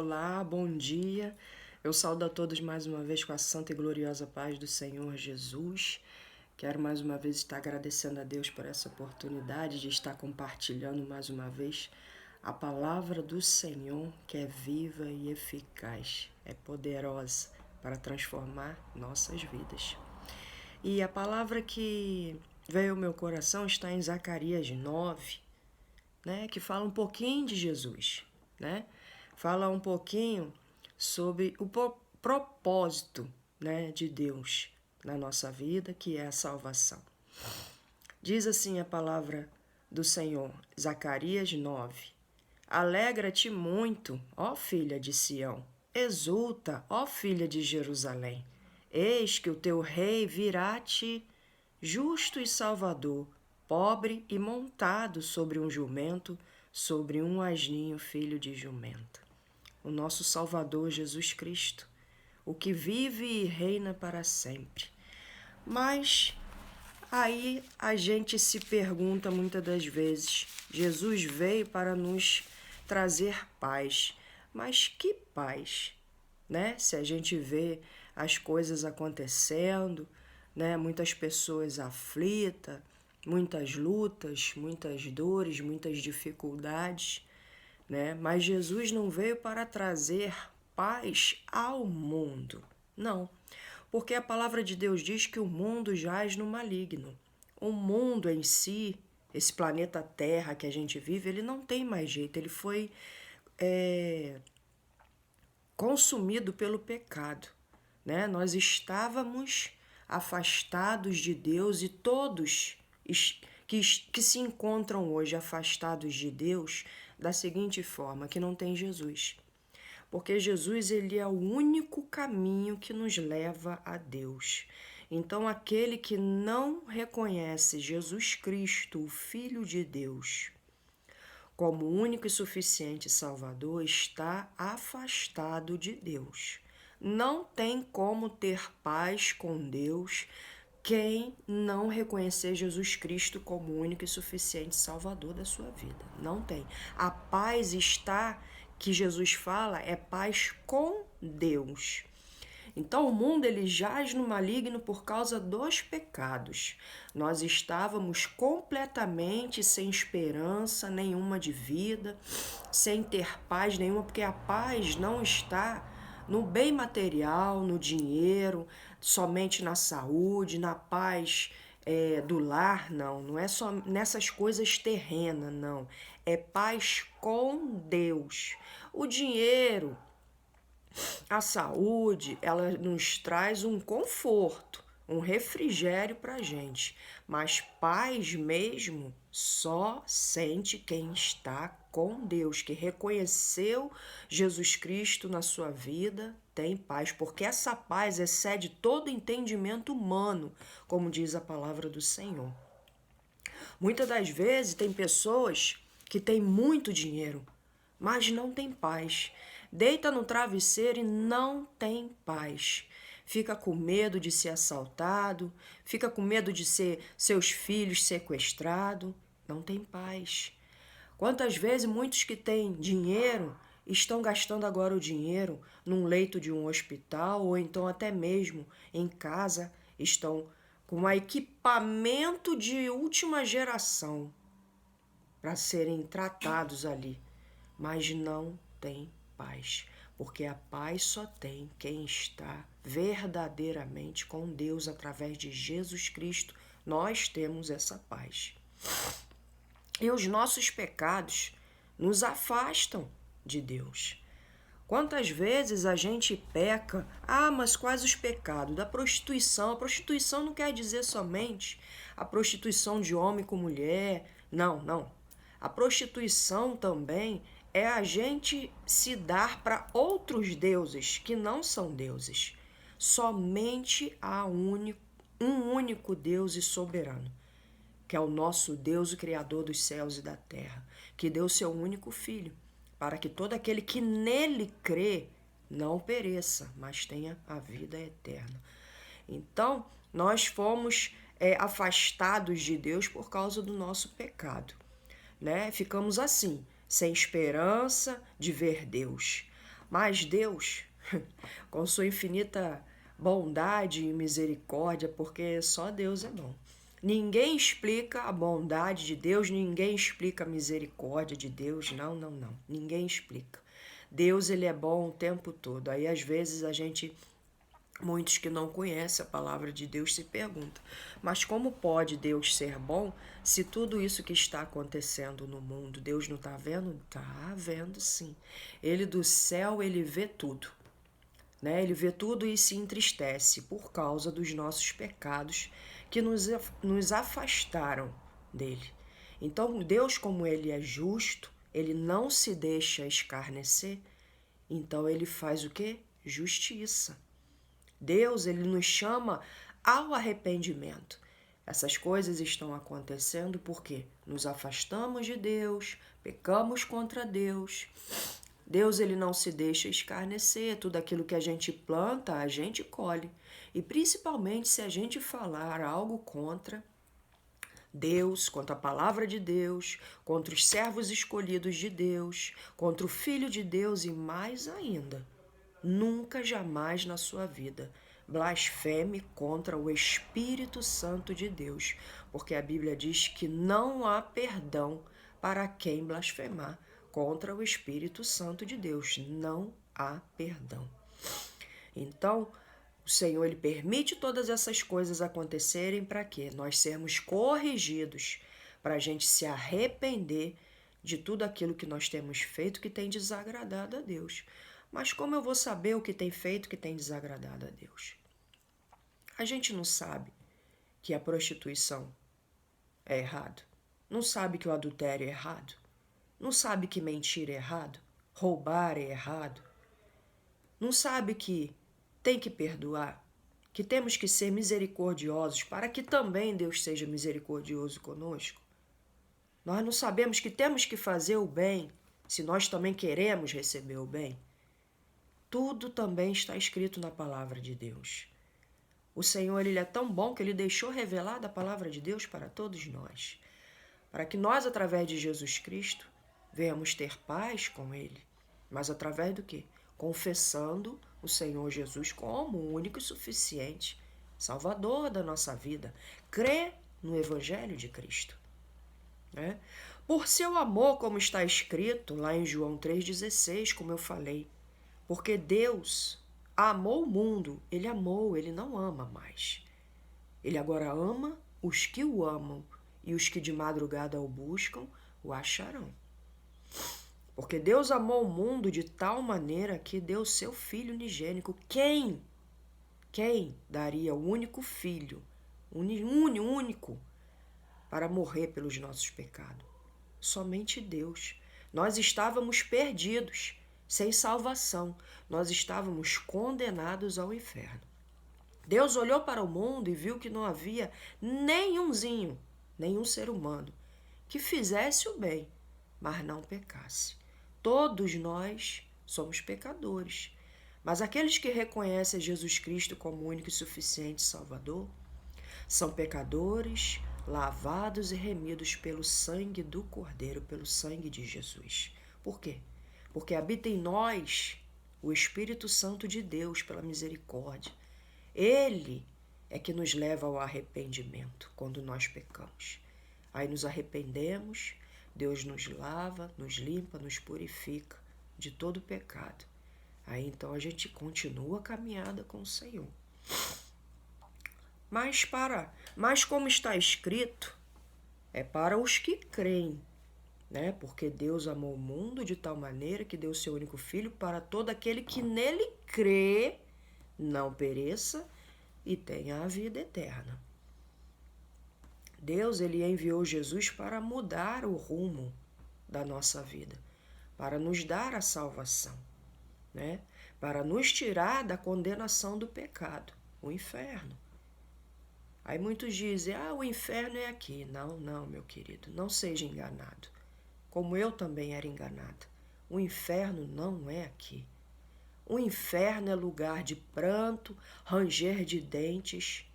olá, bom dia. Eu saúdo a todos mais uma vez com a santa e gloriosa paz do Senhor Jesus. Quero mais uma vez estar agradecendo a Deus por essa oportunidade de estar compartilhando mais uma vez a palavra do Senhor, que é viva e eficaz, é poderosa para transformar nossas vidas. E a palavra que veio ao meu coração está em Zacarias 9, né, que fala um pouquinho de Jesus, né? Fala um pouquinho sobre o propósito, né, de Deus na nossa vida, que é a salvação. Diz assim a palavra do Senhor, Zacarias 9: Alegra-te muito, ó filha de Sião, exulta, ó filha de Jerusalém. Eis que o teu rei virá-te justo e salvador, pobre e montado sobre um jumento, sobre um asninho filho de jumenta. O nosso Salvador Jesus Cristo, o que vive e reina para sempre. Mas aí a gente se pergunta muitas das vezes, Jesus veio para nos trazer paz, mas que paz, né? Se a gente vê as coisas acontecendo, né? Muitas pessoas aflitas, muitas lutas, muitas dores, muitas dificuldades, né? Mas Jesus não veio para trazer paz ao mundo, não. Porque a palavra de Deus diz que o mundo jaz no maligno. O mundo em si, esse planeta Terra que a gente vive, ele não tem mais jeito. Ele foi consumido pelo pecado, né? Nós estávamos afastados de Deus e todos que se encontram hoje afastados de Deus da seguinte forma, que não tem Jesus. Porque Jesus, ele é o único caminho que nos leva a Deus. Então, aquele que não reconhece Jesus Cristo, o Filho de Deus, como único e suficiente Salvador, está afastado de Deus. Não tem como ter paz com Deus quem não reconhecer Jesus Cristo como único e suficiente Salvador da sua vida. Não tem. A paz está, que Jesus fala, é paz com Deus. Então o mundo ele jaz no maligno por causa dos pecados. Nós estávamos completamente sem esperança nenhuma de vida, sem ter paz nenhuma, porque a paz não está no bem material, no dinheiro, somente na saúde, na paz do lar, não é só nessas coisas terrenas, não. É paz com Deus. O dinheiro, a saúde, ela nos traz um conforto, um refrigério para a gente, mas paz mesmo só sente quem está com Deus, que reconheceu Jesus Cristo na sua vida, tem paz, porque essa paz excede todo entendimento humano, como diz a palavra do Senhor. Muitas das vezes tem pessoas que têm muito dinheiro, mas não tem paz. Deita no travesseiro e não tem paz. Fica com medo de ser assaltado, fica com medo de ser seus filhos sequestrados, não tem paz. Quantas vezes muitos que têm dinheiro estão gastando agora o dinheiro num leito de um hospital ou então até mesmo em casa, estão com um equipamento de última geração para serem tratados ali, mas não tem paz, porque a paz só tem quem está verdadeiramente com Deus através de Jesus Cristo. Nós temos essa paz. E os nossos pecados nos afastam de Deus. Quantas vezes a gente peca? Ah, mas quais os pecados? Da prostituição. A prostituição não quer dizer somente a prostituição de homem com mulher. Não, não. A prostituição também é a gente se dar para outros deuses que não são deuses. Somente há um único Deus e soberano, que é o nosso Deus, o Criador dos céus e da terra, que deu seu único Filho, para que todo aquele que nele crê não pereça, mas tenha a vida eterna. Então, nós fomos afastados de Deus por causa do nosso pecado, né? Ficamos assim, sem esperança de ver Deus. Mas Deus, com sua infinita bondade e misericórdia, porque só Deus é bom. Ninguém explica a bondade de Deus, ninguém explica a misericórdia de Deus, não, não, não. Ninguém explica. Deus, ele é bom o tempo todo. Aí, às vezes, muitos que não conhecem a palavra de Deus se perguntam, mas como pode Deus ser bom se tudo isso que está acontecendo no mundo, Deus não está vendo? Está vendo sim. Ele do céu, ele vê tudo. Né? Ele vê tudo e se entristece por causa dos nossos pecados que nos afastaram dele. Então, Deus, como ele é justo, ele não se deixa escarnecer, então ele faz o quê? Justiça. Deus, ele nos chama ao arrependimento. Essas coisas estão acontecendo porque nos afastamos de Deus, pecamos contra Deus. Deus, ele não se deixa escarnecer. Tudo aquilo que a gente planta, a gente colhe. E principalmente se a gente falar algo contra Deus, contra a palavra de Deus, contra os servos escolhidos de Deus, contra o Filho de Deus e mais ainda, nunca, jamais na sua vida blasfeme contra o Espírito Santo de Deus, porque a Bíblia diz que não há perdão para quem blasfemar contra o Espírito Santo de Deus. Não há perdão. Então, o Senhor, ele permite todas essas coisas acontecerem para quê? Nós sermos corrigidos, para a gente se arrepender de tudo aquilo que nós temos feito que tem desagradado a Deus. Mas como eu vou saber o que tem feito que tem desagradado a Deus? A gente não sabe que a prostituição é errado. Não sabe que o adultério é errado. Não sabe que mentir é errado. Roubar é errado. Não sabe que tem que perdoar, que temos que ser misericordiosos para que também Deus seja misericordioso conosco. Nós não sabemos que temos que fazer o bem se nós também queremos receber o bem. Tudo também está escrito na palavra de Deus. O Senhor, ele é tão bom que ele deixou revelada a palavra de Deus para todos nós, para que nós, através de Jesus Cristo, venhamos ter paz com ele. Mas através do quê? Confessando o Senhor Jesus como o único e suficiente Salvador da nossa vida. Crê no Evangelho de Cristo. Né? Por seu amor, como está escrito lá em João 3,16, como eu falei. Porque Deus amou o mundo, ele amou, ele não ama mais. Ele agora ama os que o amam, e os que de madrugada o buscam, o acharão. Porque Deus amou o mundo de tal maneira que deu seu Filho unigênito. Quem daria o único filho, único, para morrer pelos nossos pecados? Somente Deus. Nós estávamos perdidos, sem salvação. Nós estávamos condenados ao inferno. Deus olhou para o mundo e viu que não havia nenhum ser humano, que fizesse o bem, mas não pecasse. Todos nós somos pecadores, mas aqueles que reconhecem Jesus Cristo como único e suficiente Salvador são pecadores, lavados e remidos pelo sangue do Cordeiro, pelo sangue de Jesus. Por quê? Porque habita em nós o Espírito Santo de Deus pela misericórdia. Ele é que nos leva ao arrependimento quando nós pecamos. Aí nos arrependemos, Deus nos lava, nos limpa, nos purifica de todo pecado. Aí então a gente continua a caminhada com o Senhor. Mas como está escrito, é para os que creem, né? Porque Deus amou o mundo de tal maneira que deu seu único filho para todo aquele que nele crê, não pereça e tenha a vida eterna. Deus, ele enviou Jesus para mudar o rumo da nossa vida, para nos dar a salvação, né? Para nos tirar da condenação do pecado, o inferno. Aí muitos dizem, o inferno é aqui. Não, meu querido, não seja enganado. Como eu também era enganada. O inferno não é aqui. O inferno é lugar de pranto, ranger de dentes,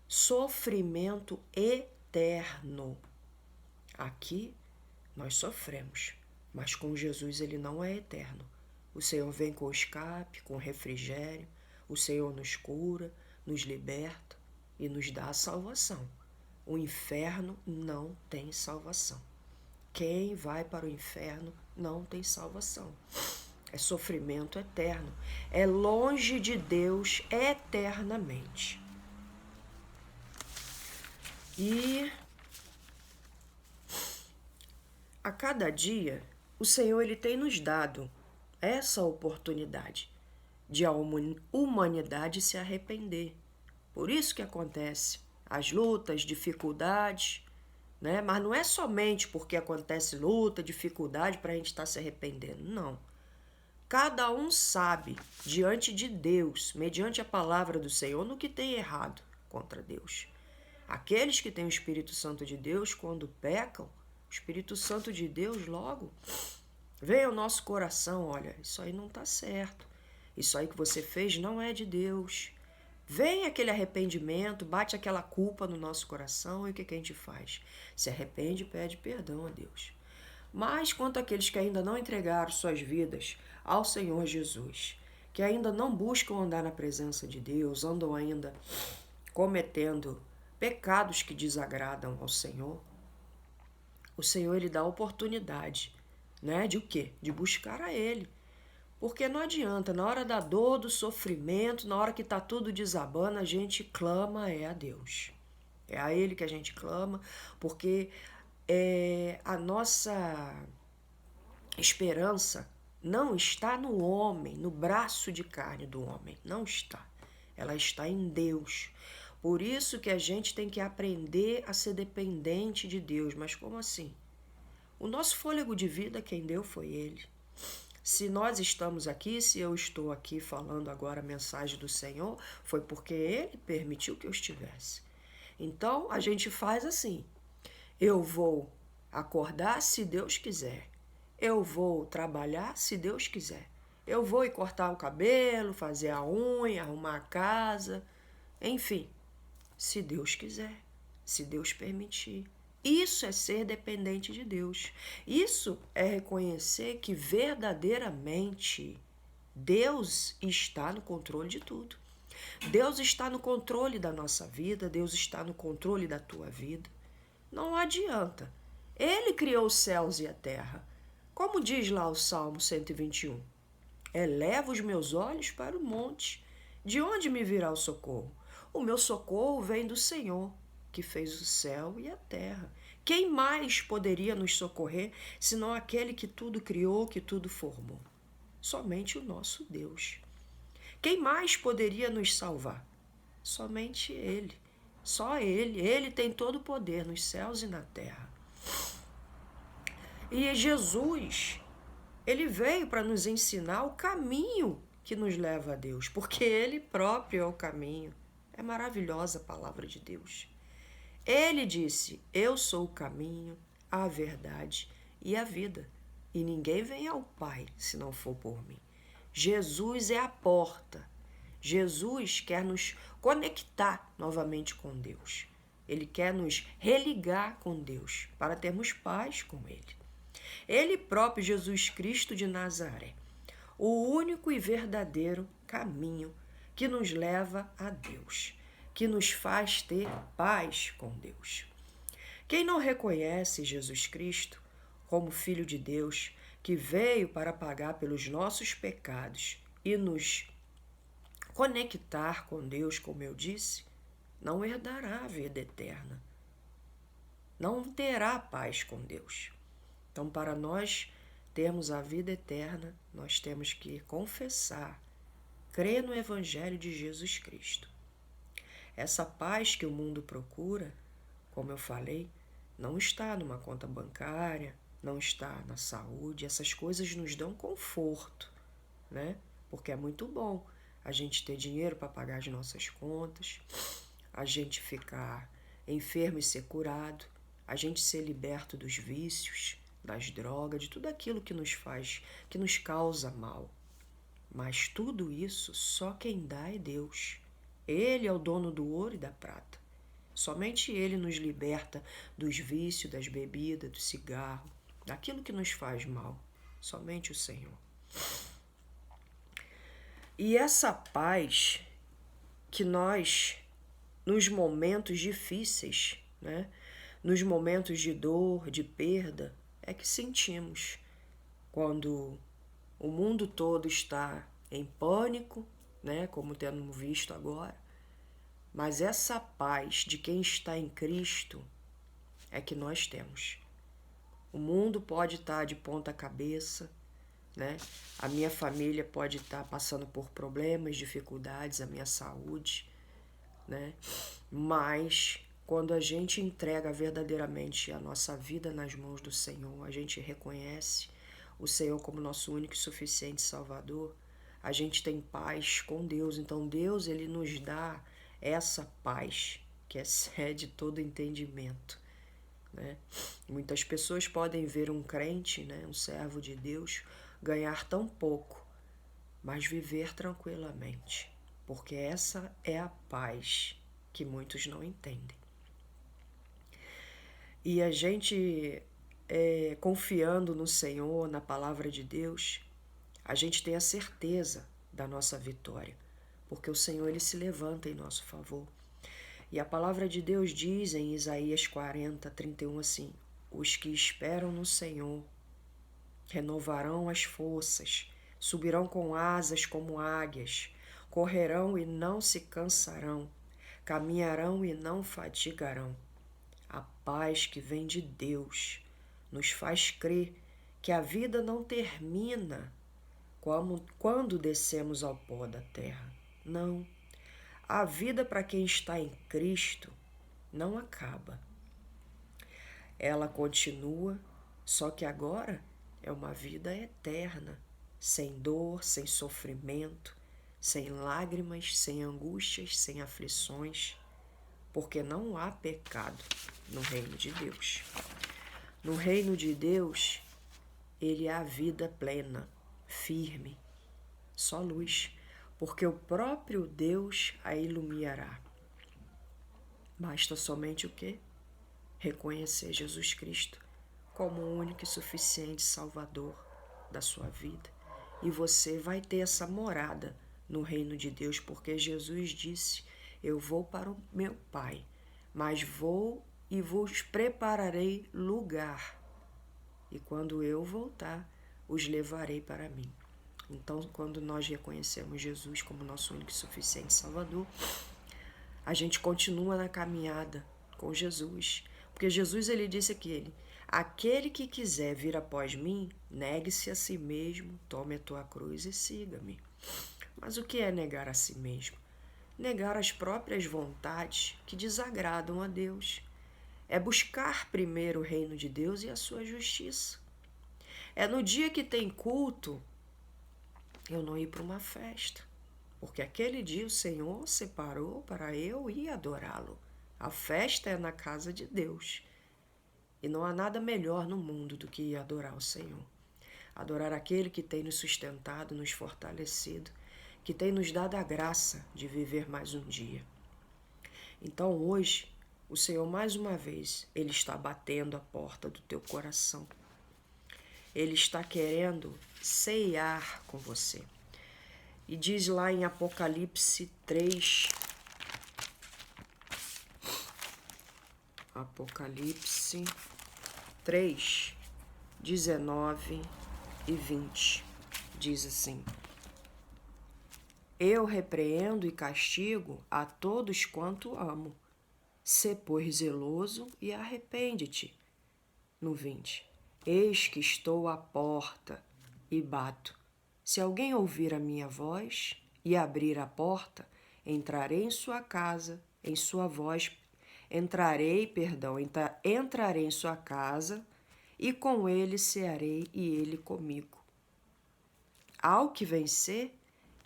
sofrimento eterno. Aqui nós sofremos, mas com Jesus ele não é eterno. O Senhor vem com o escape, com o refrigério. O Senhor nos cura, nos liberta e nos dá a salvação. O inferno não tem salvação. Quem vai para o inferno não tem salvação. É sofrimento eterno. É longe de Deus eternamente. E a cada dia, o Senhor ele tem nos dado essa oportunidade de a humanidade se arrepender. Por isso que acontece as lutas, dificuldades, né? Mas não é somente porque acontece luta, dificuldade para a gente estar se arrependendo, não. Cada um sabe, diante de Deus, mediante a palavra do Senhor, no que tem errado contra Deus. Aqueles que têm o Espírito Santo de Deus, quando pecam, o Espírito Santo de Deus logo vem ao nosso coração, olha, isso aí não está certo. Isso aí que você fez não é de Deus. Vem aquele arrependimento, bate aquela culpa no nosso coração e o que a gente faz? Se arrepende e pede perdão a Deus. Mas quanto àqueles que ainda não entregaram suas vidas ao Senhor Jesus, que ainda não buscam andar na presença de Deus, andam ainda cometendo pecados que desagradam ao Senhor, o Senhor ele dá a oportunidade, né? De o quê? De buscar a Ele. Porque não adianta, na hora da dor, do sofrimento, na hora que está tudo desabando, a gente clama a Deus. É a Ele que a gente clama, porque a nossa esperança não está no homem, no braço de carne do homem, não está. Ela está em Deus. Por isso que a gente tem que aprender a ser dependente de Deus. Mas como assim? O nosso fôlego de vida, quem deu foi Ele. Se nós estamos aqui, se eu estou aqui falando agora a mensagem do Senhor, foi porque Ele permitiu que eu estivesse. Então, a gente faz assim. Eu vou acordar se Deus quiser. Eu vou trabalhar se Deus quiser. Eu vou ir cortar o cabelo, fazer a unha, arrumar a casa. Enfim, se Deus quiser, se Deus permitir. Isso é ser dependente de Deus. Isso é reconhecer que verdadeiramente Deus está no controle de tudo. Deus está no controle da nossa vida, Deus está no controle da tua vida. Não adianta. Ele criou os céus e a terra. Como diz lá o Salmo 121. Eleva os meus olhos para o monte. De onde me virá o socorro? O meu socorro vem do Senhor, que fez o céu e a terra. Quem mais poderia nos socorrer, senão aquele que tudo criou, que tudo formou? Somente o nosso Deus. Quem mais poderia nos salvar? Somente Ele. Só Ele. Ele tem todo o poder nos céus e na terra. E Jesus, Ele veio para nos ensinar o caminho que nos leva a Deus, porque Ele próprio é o caminho. É maravilhosa a palavra de Deus. Ele disse, eu sou o caminho, a verdade e a vida. E ninguém vem ao Pai se não for por mim. Jesus é a porta. Jesus quer nos conectar novamente com Deus. Ele quer nos religar com Deus para termos paz com Ele. Ele próprio, Jesus Cristo de Nazaré, o único e verdadeiro caminho que nos leva a Deus, que nos faz ter paz com Deus. Quem não reconhece Jesus Cristo como Filho de Deus, que veio para pagar pelos nossos pecados e nos conectar com Deus, como eu disse, não herdará a vida eterna, não terá paz com Deus. Então, para nós termos a vida eterna, nós temos que confessar, crer no Evangelho de Jesus Cristo. Essa paz que o mundo procura, como eu falei, não está numa conta bancária, não está na saúde. Essas coisas nos dão conforto, né? Porque é muito bom a gente ter dinheiro para pagar as nossas contas, a gente ficar enfermo e ser curado, a gente ser liberto dos vícios, das drogas, de tudo aquilo que nos faz, que nos causa mal. Mas tudo isso só quem dá é Deus. Ele é o dono do ouro e da prata. Somente Ele nos liberta dos vícios, das bebidas, do cigarro, daquilo que nos faz mal. Somente o Senhor. E essa paz que nós, nos momentos difíceis, né, nos momentos de dor, de perda, é que sentimos quando o mundo todo está em pânico, né, como temos visto agora. Mas essa paz de quem está em Cristo é que nós temos. O mundo pode estar de ponta cabeça, né? A minha família pode estar passando por problemas, dificuldades, a minha saúde, né? Mas quando a gente entrega verdadeiramente a nossa vida nas mãos do Senhor, a gente reconhece o Senhor como nosso único e suficiente Salvador, a gente tem paz com Deus. Então Deus, ele nos dá essa paz que excede todo entendimento, né? Muitas pessoas podem ver um crente, né, um servo de Deus, ganhar tão pouco, mas viver tranquilamente, porque essa é a paz que muitos não entendem. E a gente, confiando no Senhor, na palavra de Deus, a gente tem a certeza da nossa vitória, porque o Senhor, ele se levanta em nosso favor. E a palavra de Deus diz em Isaías 40:31 assim: os que esperam no Senhor renovarão as forças, subirão com asas como águias, correrão e não se cansarão, caminharão e não fatigarão. A paz que vem de Deus nos faz crer que a vida não termina quando descemos ao pó da terra. Não. A vida para quem está em Cristo não acaba. Ela continua, só que agora é uma vida eterna, sem dor, sem sofrimento, sem lágrimas, sem angústias, sem aflições, porque não há pecado no reino de Deus. No reino de Deus, ele é a vida plena, firme, só luz, porque o próprio Deus a iluminará. Basta somente o quê? Reconhecer Jesus Cristo como o único e suficiente Salvador da sua vida. E você vai ter essa morada no reino de Deus, porque Jesus disse: eu vou para o meu Pai, mas vou e vos prepararei lugar. E quando eu voltar, os levarei para mim. Então, quando nós reconhecemos Jesus como nosso único e suficiente Salvador, a gente continua na caminhada com Jesus. Porque Jesus, ele disse aquele que quiser vir após mim, negue-se a si mesmo, tome a tua cruz e siga-me. Mas o que é negar a si mesmo? Negar as próprias vontades que desagradam a Deus. É buscar primeiro o reino de Deus e a sua justiça. É no dia que tem culto, eu não ir para uma festa, porque aquele dia o Senhor separou para eu ir adorá-lo. A festa é na casa de Deus. E não há nada melhor no mundo do que ir adorar o Senhor. Adorar aquele que tem nos sustentado, nos fortalecido, que tem nos dado a graça de viver mais um dia. Então hoje, o Senhor mais uma vez, Ele está batendo a porta do teu coração. Ele está querendo ceiar com você. E diz lá em Apocalipse 3, Apocalipse 3, 19 e 20, diz assim: eu repreendo e castigo a todos quanto amo. Sê, pois, zeloso e arrepende-te. No 20, eis que estou à porta e bato. Se alguém ouvir a minha voz e abrir a porta, entrarei em sua casa, em sua voz, entrarei em sua casa, e com ele cearei e ele comigo. Ao que vencer,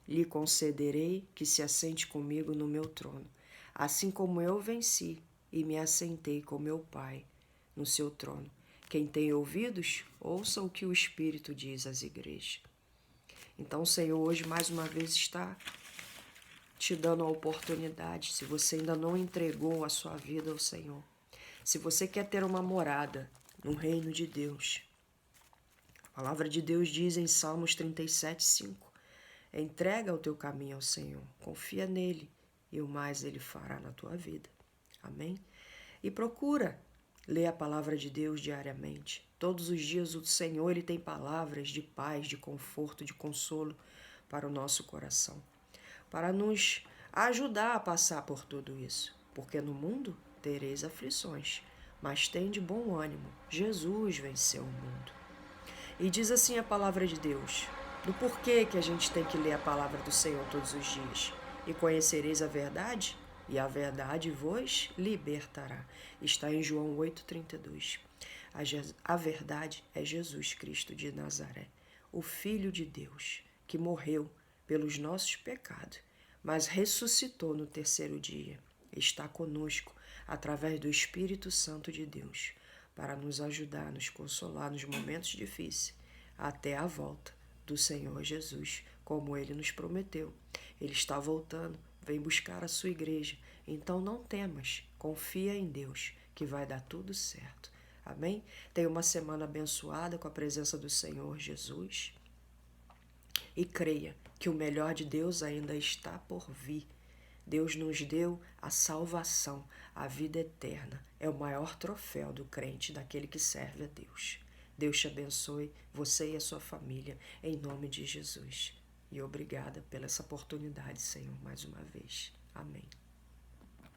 lhe concederei que se assente comigo no meu trono, assim como eu venci e me assentei com meu Pai no seu trono. Quem tem ouvidos, ouça o que o Espírito diz às igrejas. Então o Senhor hoje mais uma vez está te dando a oportunidade, se você ainda não entregou a sua vida ao Senhor, se você quer ter uma morada no reino de Deus. A palavra de Deus diz em Salmos 37:5, Entrega o teu caminho ao Senhor, confia nele e o mais ele fará na tua vida. Amém? E procura ler a palavra de Deus diariamente. Todos os dias o Senhor ele tem palavras de paz, de conforto, de consolo para o nosso coração, para nos ajudar a passar por tudo isso. Porque no mundo tereis aflições, mas tende bom ânimo. Jesus venceu o mundo. E diz assim a palavra de Deus, do porquê que a gente tem que ler a palavra do Senhor todos os dias. E conhecereis a verdade, e a verdade vos libertará. Está em João 8,32. A verdade é Jesus Cristo de Nazaré, o Filho de Deus, que morreu pelos nossos pecados, mas ressuscitou no terceiro dia. Está conosco através do Espírito Santo de Deus, para nos ajudar, nos consolar nos momentos difíceis, até a volta do Senhor Jesus, como Ele nos prometeu. Ele está voltando, vem buscar a sua igreja. Então não temas, confia em Deus, que vai dar tudo certo. Amém? Tenha uma semana abençoada com a presença do Senhor Jesus. E creia que o melhor de Deus ainda está por vir. Deus nos deu a salvação, a vida eterna. É o maior troféu do crente, daquele que serve a Deus. Deus te abençoe, você e a sua família, em nome de Jesus. E obrigada pela essa oportunidade, Senhor, mais uma vez. Amém.